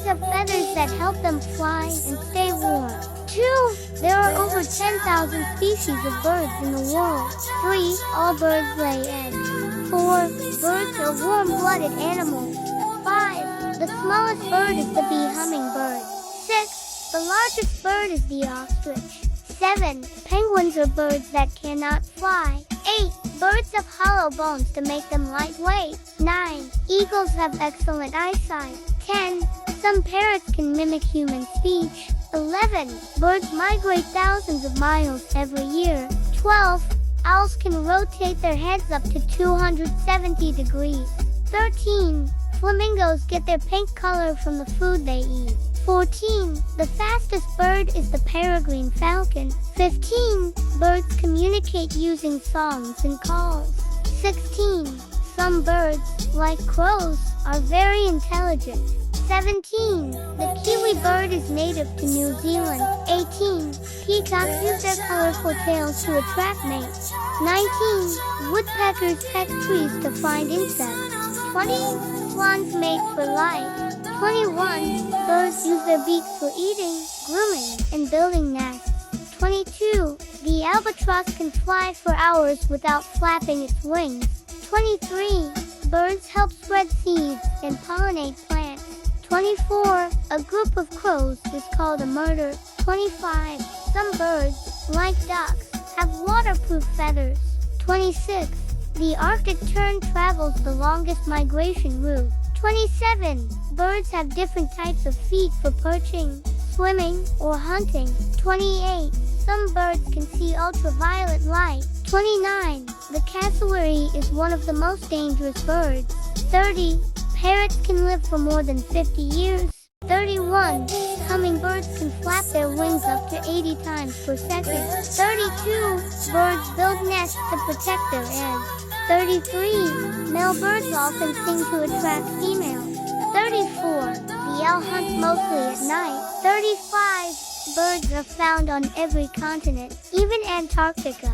Birds have feathers that help them fly and stay warm. 2. There are over 10,000 species of birds in the world. 3. All birds lay eggs. 4. Birds are warm-blooded animals. 5. The smallest bird is the bee hummingbird. 6. The largest bird is the ostrich. 7. Penguins are birds that cannot fly. 8. Birds have hollow bones to make them lightweight. 9. Eagles have excellent eyesight. 10. Some parrots can mimic human speech. 11. Birds migrate thousands of miles every year. 12. Owls can rotate their heads up to 270 degrees. 13. Flamingos get their pink color from the food they eat. 14. The fastest bird is the peregrine falcon. 15. Birds communicate using songs and calls. 16. Some birds, like crows, are very intelligent. 17. The kiwi bird is native to New Zealand. 18. Peacocks use their colorful tails to attract mates. 19. Woodpeckers peck trees to find insects. 20. Swans mate for life. 21. Birds use their beaks for eating, grooming, and building nests. 22. The albatross can fly for hours without flapping its wings. 23. Birds help spread seeds and pollinate plants. 24. A group of crows is called a murder. 25. Some birds, like ducks, have waterproof feathers. 26. The Arctic tern travels the longest migration route. 27. Birds have different types of feet for perching, swimming, or hunting. 28. Some birds can see ultraviolet light. 29. The cassowary is one of the most dangerous birds. 30. Parrots can live for more than 50 years. 31. Hummingbirds can flap their wings up to 80 times per second. 32. Birds build nests to protect their eggs. 33. Male birds often sing to attract females. 34. The owl hunts mostly at night. 35. Birds are found on every continent, even Antarctica.